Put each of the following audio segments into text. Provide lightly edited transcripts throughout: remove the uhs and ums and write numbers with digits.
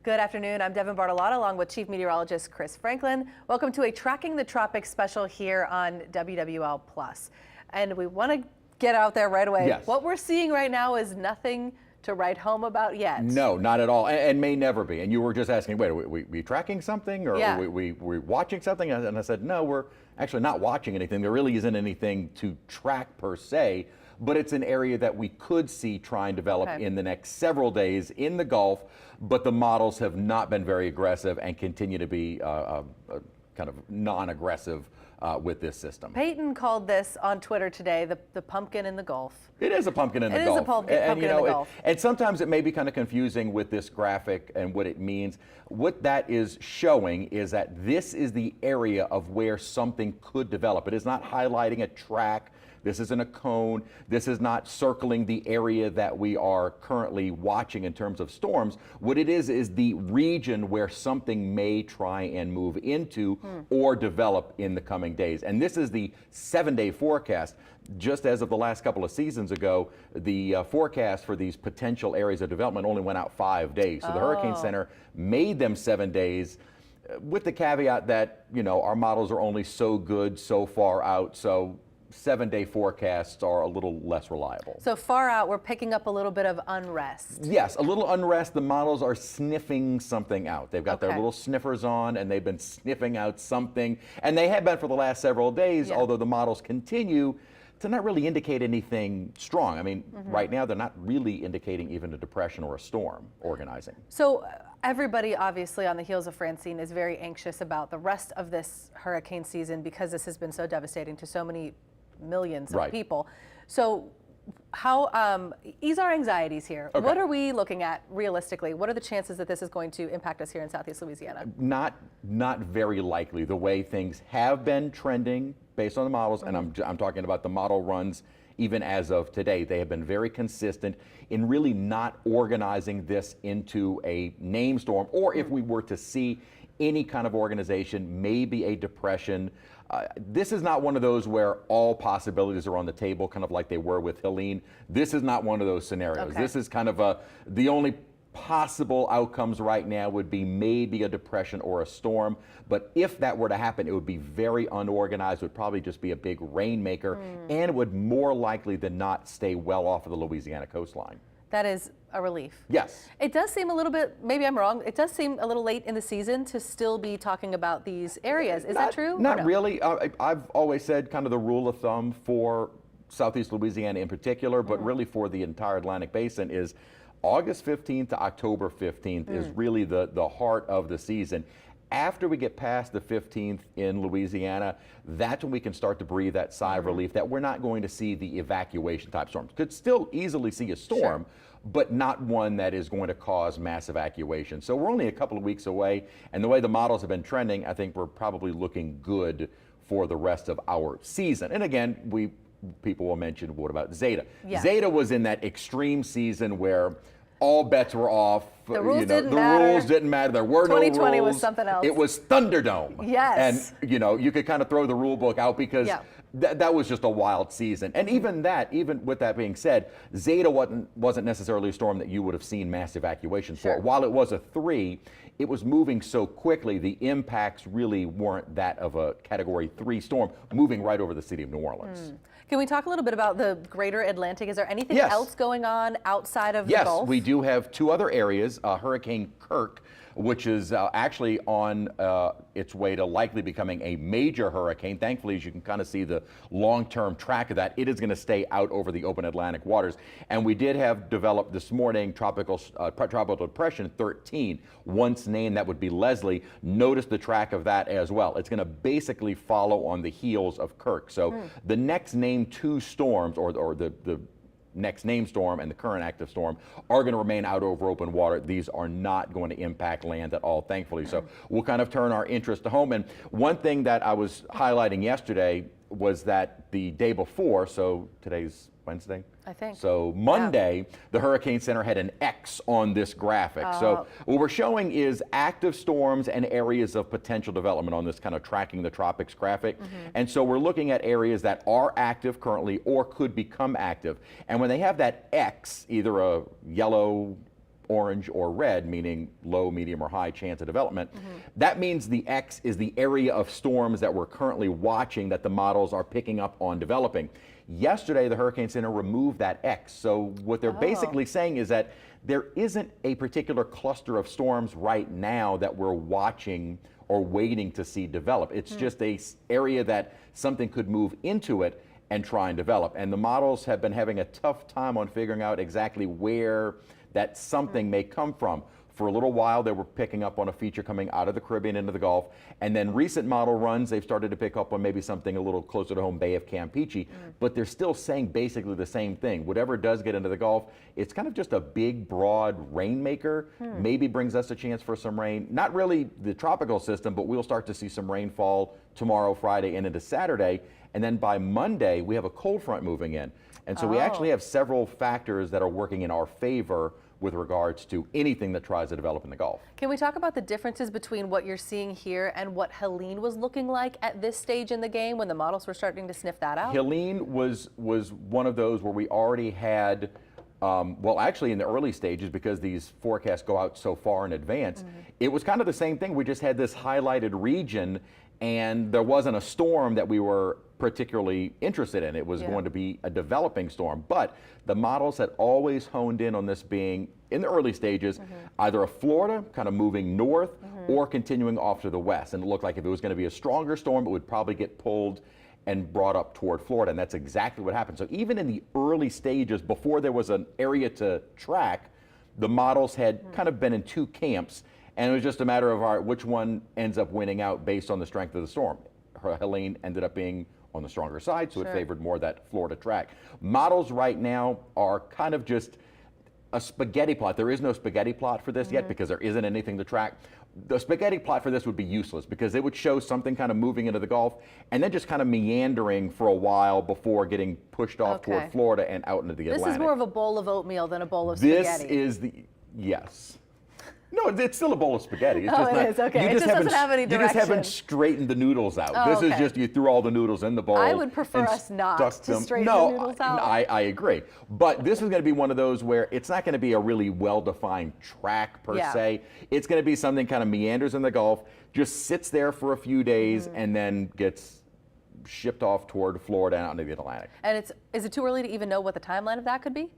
Good afternoon. I'm Devin Bartolotta along with Chief Meteorologist Chris Franklin. Welcome to a Tracking the Tropics special here on WWL Plus. And we want to get out there right away. Yes. What we're seeing right now is nothing to write home about yet. No, not at all, and may never be. And you were just asking, wait, are we tracking something, or Yeah. are we watching something? And I said, no, we're actually not watching anything. There really isn't anything to track per se, but it's an area that we could see try and develop in the next several days in the Gulf, but the models have not been very aggressive and continue to be kind of non-aggressive with this system. Peyton called this on Twitter today, the pumpkin in the Gulf. It is a pumpkin in the Gulf. It is a pumpkin in the Gulf. And sometimes it may be kind of confusing with this graphic and what it means. What that is showing is that this is the area of where something could develop. It is not highlighting a track. This isn't a cone. This is not circling the area that we are currently watching in terms of storms. What it is the region where something may try and move into or develop in the coming days. And this is the 7-day forecast. Just as of the last couple of seasons ago, the forecast for these potential areas of development only went out 5 days. So the Hurricane Center made them 7 days, with the caveat that, you know, our models are only so good so far out. So 7-day forecasts are a little less reliable. So far out, we're picking up a little bit of unrest. Yes, a little unrest. The models are sniffing something out. They've got their little sniffers on, and they've been sniffing out something. And they have been for the last several days, although the models continue to not really indicate anything strong. I mean, right now, they're not really indicating even a depression or a storm organizing. So everybody, obviously, on the heels of Francine is very anxious about the rest of this hurricane season because this has been so devastating to so many millions of people. So how, ease our anxieties here. What are we looking at realistically? What are the chances that this is going to impact us here in Southeast Louisiana? Not very likely. The way things have been trending based on the models, and I'm talking about the model runs even as of today, they have been very consistent in really not organizing this into a name storm, or if we were to see any kind of organization, maybe a depression. This is not one of those where all possibilities are on the table, kind of like they were with Helene. This is not one of those scenarios. This is kind of the only possible outcomes right now would be maybe a depression or a storm. But if that were to happen, it would be very unorganized. It would probably just be a big rainmaker, and it would more likely than not stay well off of the Louisiana coastline. That is a relief. Yes. It does seem a little bit, maybe I'm wrong, it does seem a little late in the season to still be talking about these areas. Is that true? Not really. I've always said kind of the rule of thumb for Southeast Louisiana in particular, but really for the entire Atlantic Basin is August 15th to October 15th is really the heart of the season. After we get past the 15th in Louisiana, that's when we can start to breathe that sigh of relief that we're not going to see the evacuation type storms. Could still easily see a storm, but not one that is going to cause mass evacuation. So we're only a couple of weeks away, and the way the models have been trending, I think we're probably looking good for the rest of our season. And again, people will mention, what about Zeta? Zeta was in that extreme season where all bets were off. The rules didn't matter. The rules didn't matter. There were no rules. 2020 was something else. It was Thunderdome. Yes. And, you know, you could kind of throw the rule book out because that was just a wild season. And even with that being said, Zeta wasn't necessarily a storm that you would have seen mass evacuations for. While it was a 3, it was moving so quickly, the impacts really weren't that of a Category 3 storm moving right over the city of New Orleans. Can we talk a little bit about the greater Atlantic? Is there anything else going on outside of the Gulf? Yes, we do have 2 other areas. Hurricane Kirk, which is actually on its way to likely becoming a major hurricane. Thankfully, as you can kind of see the long-term track of that, it is going to stay out over the open Atlantic waters. And we did have developed this morning tropical depression 13, once named that would be Leslie. Notice the track of that as well. It's going to basically follow on the heels of Kirk. So the next named 2 storms, or the next named storm and the current active storm, are going to remain out over open water. These are not going to impact land at all, thankfully. So we'll kind of turn our interest to home. And one thing that I was highlighting yesterday was that the day before, so today's Wednesday? I think. So Monday, the Hurricane Center had an X on this graphic. So what we're showing is active storms and areas of potential development on this kind of Tracking the Tropics graphic. And so we're looking at areas that are active currently or could become active. And when they have that X, either a yellow, orange or red, meaning low, medium, or high chance of development. That means the X is the area of storms that we're currently watching that the models are picking up on developing. Yesterday, the Hurricane Center removed that X. So what they're basically saying is that there isn't a particular cluster of storms right now that we're watching or waiting to see develop. It's just a area that something could move into it and try and develop. And the models have been having a tough time on figuring out exactly where that something may come from. For a little while, they were picking up on a feature coming out of the Caribbean into the Gulf. And then recent model runs, they've started to pick up on maybe something a little closer to home, Bay of Campeche. But they're still saying basically the same thing. Whatever does get into the Gulf, it's kind of just a big, broad rainmaker. Maybe brings us a chance for some rain. Not really the tropical system, but we'll start to see some rainfall tomorrow, Friday, and into Saturday. And then by Monday, we have a cold front moving in. And so we actually have several factors that are working in our favor with regards to anything that tries to develop in the Gulf. Can we talk about the differences between what you're seeing here and what Helene was looking like at this stage in the game when the models were starting to sniff that out? Helene was one of those where we already had, well, actually in the early stages, because these forecasts go out so far in advance, it was kind of the same thing. We just had this highlighted region, and there wasn't a storm that we were particularly interested in. It was going to be a developing storm, but the models had always honed in on this being, in the early stages, either a Florida kind of moving north or continuing off to the west. And it looked like if it was going to be a stronger storm, it would probably get pulled and brought up toward Florida, and that's exactly what happened. So even in the early stages, before there was an area to track, the models had kind of been in two camps, and it was just a matter of, all right, which one ends up winning out based on the strength of the storm. Helene ended up being on the stronger side, so it favored more that Florida track. Models right now are kind of just a spaghetti plot. There is no spaghetti plot for this yet because there isn't anything to track. The spaghetti plot for this would be useless because it would show something kind of moving into the Gulf and then just kind of meandering for a while before getting pushed off toward Florida and out into the Atlantic. This is more of a bowl of oatmeal than a bowl of spaghetti. This is the, yes. No, it's still a bowl of spaghetti. It's just it not, is, okay. You It just doesn't have any You just haven't direction. straightened the noodles out. Oh, This is just, you threw all the noodles in the bowl. I would prefer and us not stuck to them. straighten No, the noodles out. I agree. But this is going to be one of those where it's not going to be a really well-defined track per se. It's going to be something kind of meanders in the Gulf, just sits there for a few days, and then gets shipped off toward Florida and out into the Atlantic. And is it too early to even know what the timeline of that could be?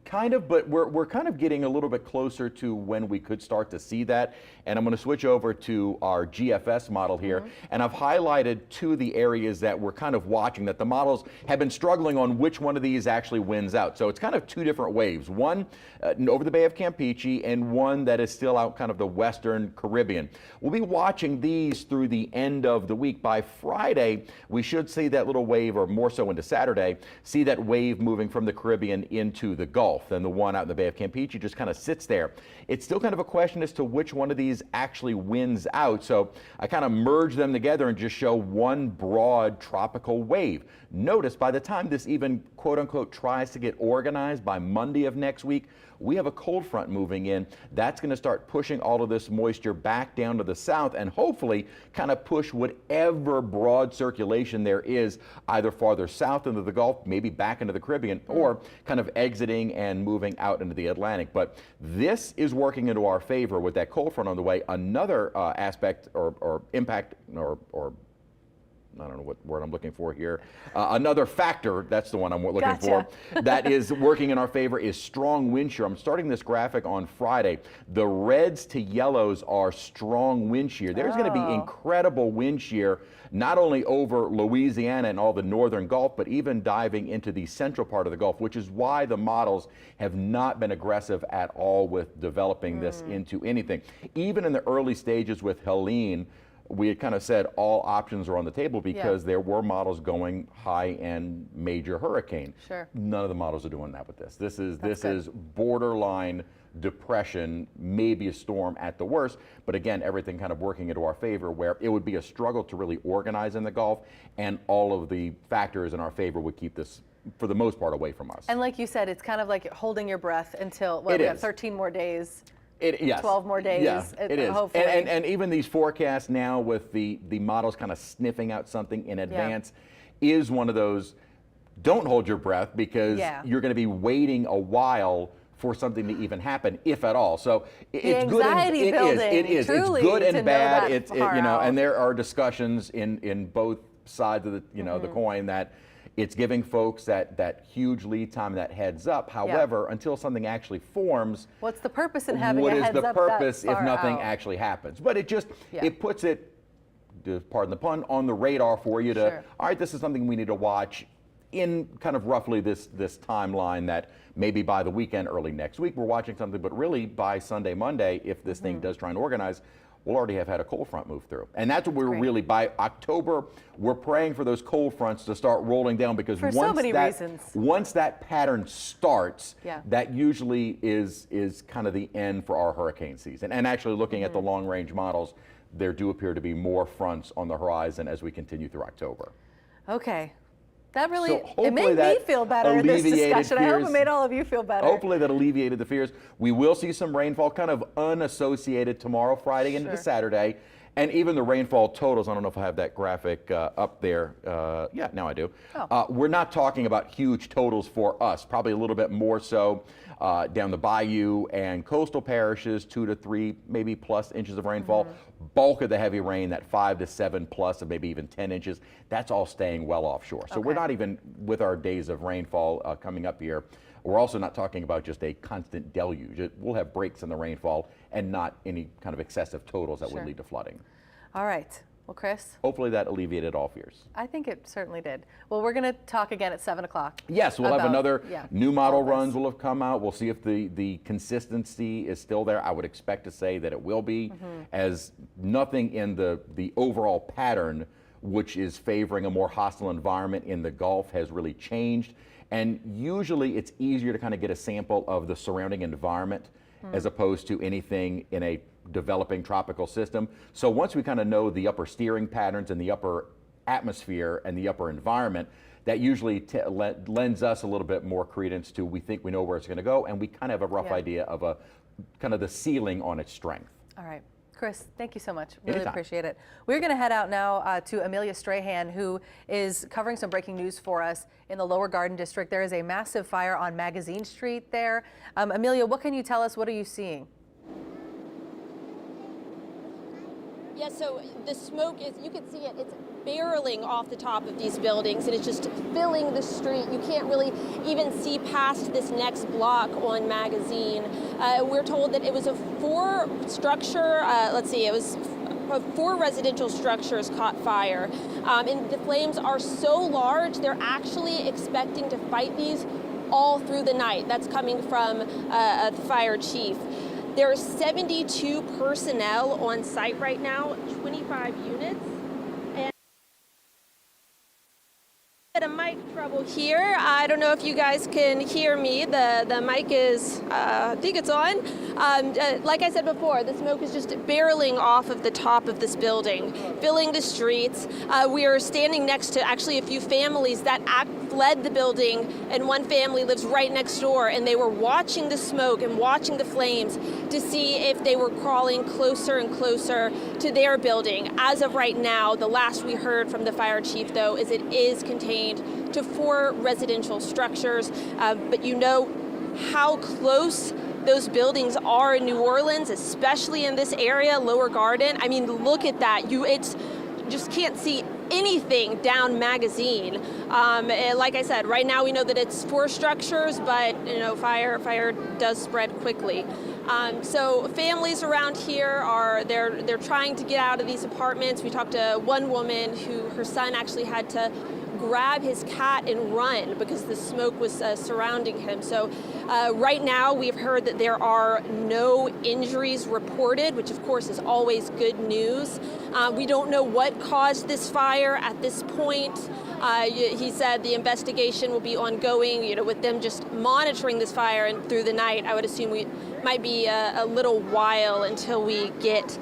Kind of, but we're kind of getting a little bit closer to when we could start to see that. And I'm going to switch over to our GFS model here. And I've highlighted two of the areas that we're kind of watching that the models have been struggling on which one of these actually wins out. So it's kind of two different waves. One over the Bay of Campeche and one that is still out kind of the Western Caribbean. We'll be watching these through the end of the week. By Friday, we should see that little wave, or more so into Saturday, see that wave moving from the Caribbean into the Gulf. Then the one out in the Bay of Campeche just kind of sits there. It's still kind of a question as to which one of these actually wins out. So I kind of merge them together and just show one broad tropical wave. Notice by the time this even quote unquote tries to get organized by Monday of next week, we have a cold front moving in. That's going to start pushing all of this moisture back down to the south and hopefully kind of push whatever broad circulation there is either farther south into the Gulf, maybe back into the Caribbean, or kind of exiting and moving out into the Atlantic. But this is working into our favor with that cold front on the way. Another aspect or impact or I don't know what word I'm looking for here. Another factor, that's the one I'm looking for, that is working in our favor is strong wind shear. I'm starting this graphic on Friday. The reds to yellows are strong wind shear. There's going to be incredible wind shear, not only over Louisiana and all the northern Gulf, but even diving into the central part of the Gulf, which is why the models have not been aggressive at all with developing this into anything. Even in the early stages with Helene, we had kind of said all options are on the table because there were models going high-end major hurricane. None of the models are doing that with this. This is borderline depression, maybe a storm at the worst, but again, everything kind of working into our favor where it would be a struggle to really organize in the Gulf, and all of the factors in our favor would keep this for the most part away from us. And like you said, it's kind of like holding your breath until, well, we have 13 more days. 12 more days. Yeah, it is. Hopefully. And even these forecasts now with the models kind of sniffing out something in advance is one of those, don't hold your breath because you're going to be waiting a while for something to even happen, if at all. So it's good. Anxiety building. It is. Truly, it's good to and know bad. that It's far out. and there are discussions in both sides of the the coin that it's giving folks that huge lead time, that heads up. However, until something actually forms, what's the purpose in having what a is heads the up purpose that if far nothing out? actually happens? But it just it puts it, pardon the pun, on the radar for you to, all right, this is something we need to watch in kind of roughly this timeline, that maybe by the weekend, early next week, we're watching something, but really by Sunday, Monday, if this thing does try and organize, we'll already have had a cold front move through. And that's what we're really, by October, we're praying for those cold fronts to start rolling down, because For so many reasons. once that pattern starts, that usually is kind of the end for our hurricane season. And actually looking at the long range models, there do appear to be more fronts on the horizon as we continue through October. Okay. That really, So it made me feel better in this discussion. I hope it made all of you feel better. Hopefully that alleviated the fears. We will see some rainfall kind of unassociated tomorrow, Friday into Saturday. And even the rainfall totals, I don't know if I have that graphic up there. Yeah, now I do. We're not talking about huge totals for us, probably a little bit more so down the bayou and coastal parishes, 2 to 3, maybe plus inches of rainfall. Bulk of the heavy rain, that 5 to 7 plus, and maybe even 10 inches, that's all staying well offshore. So we're not even, with our days of rainfall coming up here, we're also not talking about just a constant deluge. We'll have breaks in the rainfall and not any kind of excessive totals that would lead to flooding. All right. Well, Chris? Hopefully that alleviated all fears. I think it certainly did. Well, we're going to talk again at 7 o'clock. Yes, we'll have another new model all runs will have come out. We'll see if the consistency is still there. I would expect to say that it will be, as nothing in the overall pattern, which is favoring a more hostile environment in the Gulf, has really changed. And usually it's easier to kind of get a sample of the surrounding environment as opposed to anything in a developing tropical system. So once we kind of know the upper steering patterns and the upper atmosphere and the upper environment, that usually lends us a little bit more credence to, we think we know where it's going to go, and we kind of have a rough idea of a kind of the ceiling on its strength. All right. Chris, thank you so much. Really appreciate it. We're going to head out now to Amelia Strahan, who is covering some breaking news for us in the Lower Garden District. There is a massive fire on Magazine Street there. Amelia, what can you tell us? What are you seeing? Yeah, so the smoke is, you can see it, it's barreling off the top of these buildings, and it's just filling the street. You can't really even see past this next block on Magazine. We're told that it was a 4-structure, it was 4 residential structures caught fire. And the flames are so large, they're actually expecting to fight these all through the night. That's coming from the fire chief. There are 72 personnel on site right now, 25 units. And a mic trouble here. I don't know if you guys can hear me. The mic is, I think it's on. Like I said before, the smoke is just barreling off of the top of this building, filling the streets. We are standing next to actually a few families that fled the building, and one family lives right next door, and they were watching the smoke and watching the flames to see if they were crawling closer and closer to their building. As of right now, the last we heard from the fire chief, though, is it is contained to 4 residential structures, but you know how close those buildings are in New Orleans, especially in this area, Lower Garden. I mean, look at that. You just can't see anything down Magazine. Like I said, right now we know that it's 4 structures, but you know, fire does spread quickly. So families around here they're trying to get out of these apartments. We talked to one woman who her son actually had to grab his cat and run because the smoke was surrounding him. So right now we've heard that there are no injuries reported, which of course is always good news. We don't know what caused this fire at this point. He said the investigation will be ongoing, you know, with them just monitoring this fire, and through the night I would assume we might be a little while until we get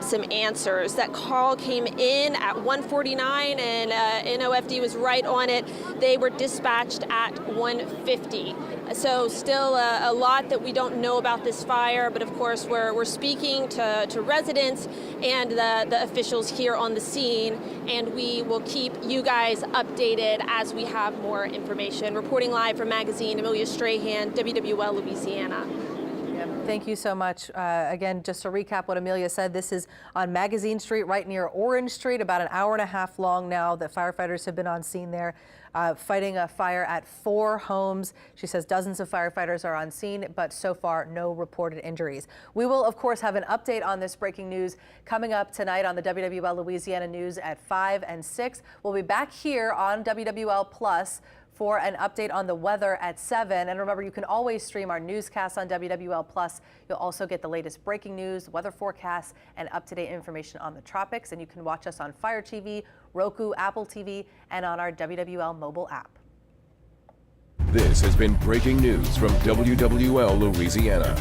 some answers. That call came in at 1:49, and NOFD was right on it. They were dispatched at 1:50. So still a lot that we don't know about this fire, but of course we're speaking to residents and the officials here on the scene, and we will keep you guys updated as we have more information. Reporting live from Magazine, Amelia Strahan, WWL Louisiana. Thank you so much. Again, just to recap what Amelia said, this is on Magazine Street, right near Orange Street, about an hour and a half long now that firefighters have been on scene there, fighting a fire at 4 homes. She says dozens of firefighters are on scene, but so far no reported injuries. We will, of course, have an update on this breaking news coming up tonight on the WWL Louisiana News at 5 and 6. We'll be back here on WWL Plus for an update on the weather at 7. And remember, you can always stream our newscasts on WWL Plus. You'll also get the latest breaking news, weather forecasts, and up-to-date information on the tropics. And you can watch us on Fire TV, Roku, Apple TV, and on our WWL mobile app. This has been breaking news from WWL Louisiana.